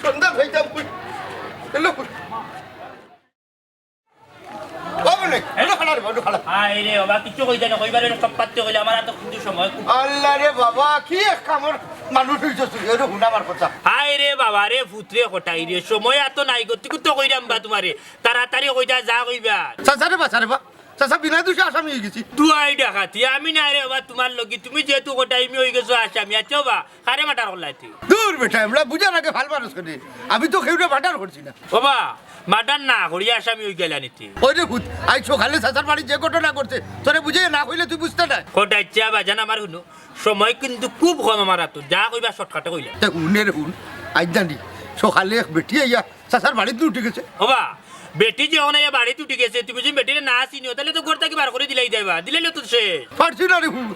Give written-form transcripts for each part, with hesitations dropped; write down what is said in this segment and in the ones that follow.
সন্ধ্যা হইতাম কই এলো কই বাবা নাই এলো খানা রে বাবা খানা আই রে বাবা কিছু কইতা না কইবারে সব পাত্তে কইলে আমার এত কিন্তু সময় আল্লাহ রে বাবা কি এক কামর মানুষ হইছস তুই এরো হুনামার কথা আই রে বাবা রে ফুতরে কটাই রে সময় এত নাই গতি কুতো কইরাম বা তোমারে তাড়াতাড়ি কইতা যা কইবা চাচারে বাচারে বা চাচা বিনা দোষে আসামি হয়ে গেছি তুই ডাকাতি আমি না রে বাবা তোমার লগি তুমি যেহেতু কটাইমি হই গেছো আসামি আচ্ছা বা কারে মাটার করলাইতি দূর বেটা আমরা বুঝার আগে ভাল মানুষ করি আমি তো কেউটা ভাটার করছি না বাবা মাটার না করিয়া আসামি হই গেলা নিতি ওই রে ভূত আই সকালে চাচার বাড়ি যে ঘটনা করছে তোরে বুঝে না হইলে তুই বুঝতে না কটাইছা বাজান আমার শুনো সময় কিন্তু খুব কম আমার হাত যা কইবা শর্টকাটে কইলা তা হুনের হুন আজ জানি সকালে এক বেটি আইয়া চাচার বাড়িতে উঠে গেছে বাবা বেটি যে ওনা বাড়িতে উঠে গেছে তুমি যদি বেটির না চিনিও তাহলে তো ঘর থেকে বার করে দিলাই যাইবা দিলে তো সে পারছি না রে হুন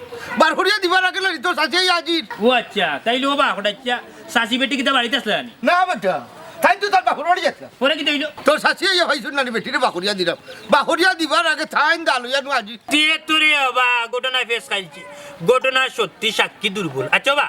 বার করিয়া দিবার আগে তো চাচিয়াই আজির ও আচ্ছা তাইলে বাবা কটাইছা শাশি বেটি কিতা বাড়িতে আসলে আনি না বেটা তাই তো তার বাকুর বাড়ি যাচ্ছে পরে কি হইলো তোর চাচিয়াই ভাইছুন না বেটিরে বাকুরিয়া দিলাম বাকুরিয়া দিবার আগে থাইন দালুয়া নু আজি তে তোরে বাবা ঘটনা ফেস খাইছি ঘটনা সত্যি সাক্ষী দুর্বল আচ্ছা বাবা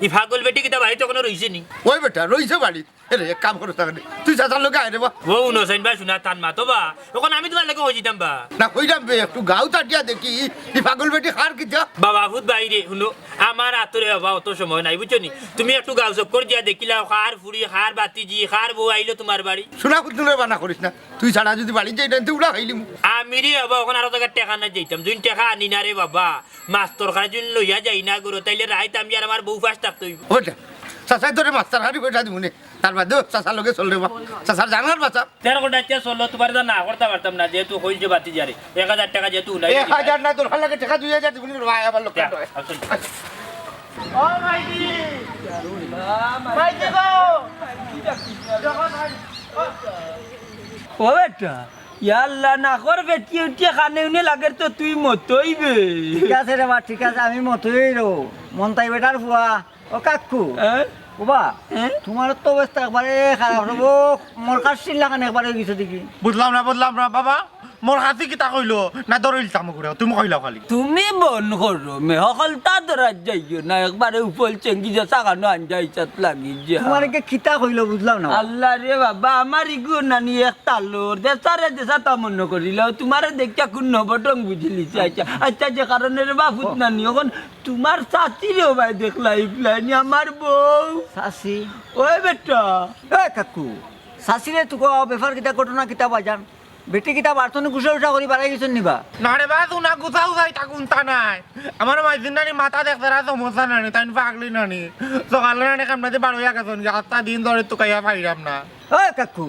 ই পাগল বেটি কিতা বাড়িতে কোনো রইছে নি ওই বেটা রইছে বাড়ি রে এক কাম করছ তাকে তুই চাচার লোকে আয় রে বা ও নসাইন বা শুনা তান মা তো বা এখন আমি তোমার লাগে হইছিতাম বা না কইরাম বে একটু গাও তাটিয়া দেখি ই পাগল বেটি খার কিতা বাবা ভূত বাইরে শুনো আমার আতরে বাবা অত সময় নাই বুঝছো নি তুমি একটু গাও চক্কর দিয়া দেখিলা খার ফুরি খার বাতিজি খার বউ আইলো তোমার বাড়ি শোনা কুতুনে বানা করিস না তুই ছাড়া যদি বাড়ি যাই তুই উড়া খাইলি আমি রে বাবা ওখানে আরো জায়গায় টেকা না যাইতাম যুন টেকা আনি না রে বাবা মাছ তরকারি যুন লইয়া যাই না গরো তাইলে রাইত আমি আর আমার বউ ফার্স্ট থাকতে হইব ওটা চাচাই তোরে মাস্টার হারি কইটা দিমুনে তার বাদে চাচার লোকে চল রে বা চাচার জানার বাচ্চা 13 ঘন্টা চা চললো তোমার না করতে পারতাম না যেহেতু হইছে বাতি যারে 1000 টাকা যেহেতু নাই 1000 না তোর লাগে টাকা 2000 দিবনি ভাই আবার লোক ও মাইদি মাইদি গো ও বেটা ইয়াল্লা না করবে কি উঠে কানে উনি লাগে তো তুই মতইবে ঠিক আছে রে বা ঠিক আছে আমি মতই রো মনতাই বেটার ফুয়া ও কাকু ওবা তোমার তো অবস্থা একবারে খারাপ হবো মোর কাছ লাগান একবারে কিছু দেখি বুঝলাম না বাবা মোর হাতি কিতা কইলো না দরিল তাম করে তুমি কইলা খালি তুমি বন করো মে হকল তা দরাজ যাইও না একবারে উপল চেঙ্গি যা সাগানো আনজাই চাত লাগি যা তোমার কে খিতা কইল বুঝলাম না আল্লাহ রে বাবা আমার ইগু নানি এক তালোর দেশারে দেশা তা মন করিল তোমারে দেখা কোন নবটং বুঝলি আচ্ছা আচ্ছা যে কারণে রে বাপুত নানি এখন তোমার চাচি রে ভাই দেখলা ইফলানি আমার বউ সাসি ওই বেটা এ কাকু সাসি রে তুকো ব্যাপার কিতা ঘটনা কিতা বাজান বেটি কিতা বার্তনে গুছা উঠা করি বাড়াই গেছেন নিবা না রে বাস উনা গুছাও যাই তাকুন তা নাই আমার মাইদিন নানি মাথা দেখতে রা সমস্যা নানি তাই পাগলি নানি সকালে নানি কামনাতে বার হইয়া গেছেন আটটা দিন ধরে তো কাইয়া পাইরাম না ও কাকু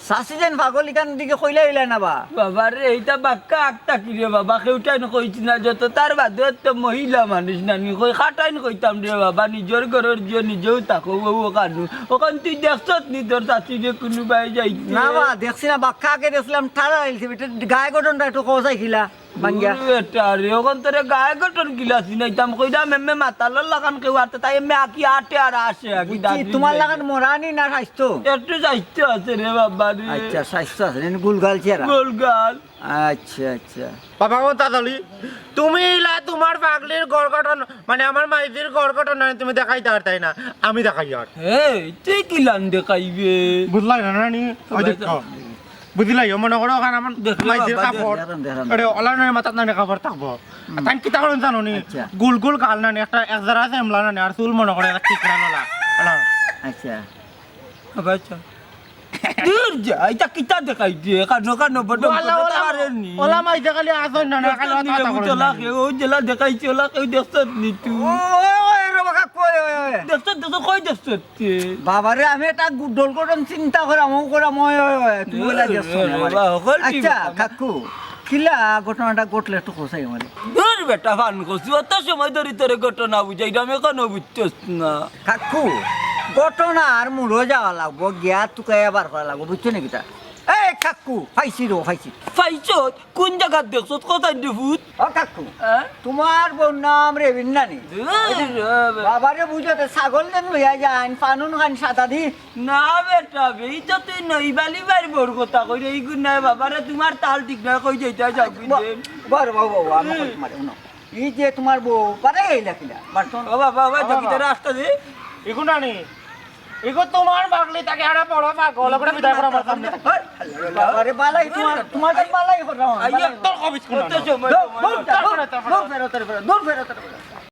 সাসি যেন পাগল ইকান দিকে কইলা হইলা না বা বাবা রে এইটা বাক্কা আটটা কি রে বাবা কেউটাই কইছি না যত তার বাদে তো মহিলা মানুষ নানি কই খাটাই কইতাম রে বাবা নিজের ঘরের যে নিজেও তাকো বউ কানু ওখান তুই দেখছত নি তোর চাচি যে কোনো বাই যাই না বা দেখছি না বাক্কা আগে দেখছিলাম ঠাড়া হইছে বেটা গায়ে গঠনটা একটু কসাই খিলা বাঙ্গিয়া বেটা রে ওখান তোরে গায়ে গঠন গিলাসি নাইতাম কইতাম এমে মাতালর লাগান কেউ আতে তাই এমে আকি আটে আর আসে আকি তোমার লাগান মরানি না স্বাস্থ্য একটু সাহিত্য আছে রে বাবা রে আচ্ছা স্বাস্থ্য আছে গুলগাল চেহারা গোলগাল আচ্ছা আচ্ছা বাবা ও তাদলি তুমি ইলা তোমার পাগলির গড় গঠন মানে আমার মাইদির গড় গঠন তুমি দেখাইতে আর তাই না আমি দেখাই আর এই তুই কি লান দেখাইবে বুঝলাই না নানি ওই দেখো বুঝলাই মনে করো ওখানে আমার মাইদির কাপড় আরে অলানের মাথাত না কাপড় থাকবো তাই কিতা করেন জানো নি গুল গুল গাল নানি একটা এক জারা আছে এমলা নানি আর চুল মনে করে ঠিক রানলা আচ্ছা আচ্ছা দূর যা এটা কিতা দেখাই দিয়ে কানো কানো বড় নি ওলা মাই দেখালি আসন না খালি কথা করে ওলা কে ও জেলা দেখাইছি ওলা কেউ দেখছত নি তুই ওই রবা কাকু ওই দেখছত কই দেখছত বাবারে আমি এটা ডোল গঠন চিন্তা করে আমও করে মই তুমি বলা দেখছো আচ্ছা কাকু কিলা ঘটনাটা ঘটলে একটু কোসাই মানে দূর বেটা ফান কইছি অত সময় ধরে তোর ঘটনা বুঝাই আমি কোনো বুঝছস না কাকু ঘটনা আর মুড়ো যাওয়া লাগবো গিয়া তুকে এবার করা লাগবো বুঝছো নাকি তা এই কাকু ফাইছি রো ফাইছি ফাইছত কোন জায়গা দেখছত কোথায় দিবুত ও কাকু তোমার বোন নাম রেবিন নানি বাবারে বুঝতে ছাগল দেন লইয়া যান পানুন খান সাদা দি না বেটা বেইটা তুই নইবালি বাড়ি বড় কথা কই এই গুণ না বাবারে তোমার তাল ঠিক না কই যাইতা যাবি বড় বাবু আমার মারে না এই যে তোমার বউ পারে এই লাকিলা বারতন ও বাবা বাবা দেখি তোর রাস্তা দে এগুনা নি এগো তোমার বাগলি তাকে আরে বড় পাগল করে বিদায় করা আমার সামনে বাবারে বালাই তোমার বালাই হরাম আইয়া তোর কবিস কোন কত সময় দূর ফেরত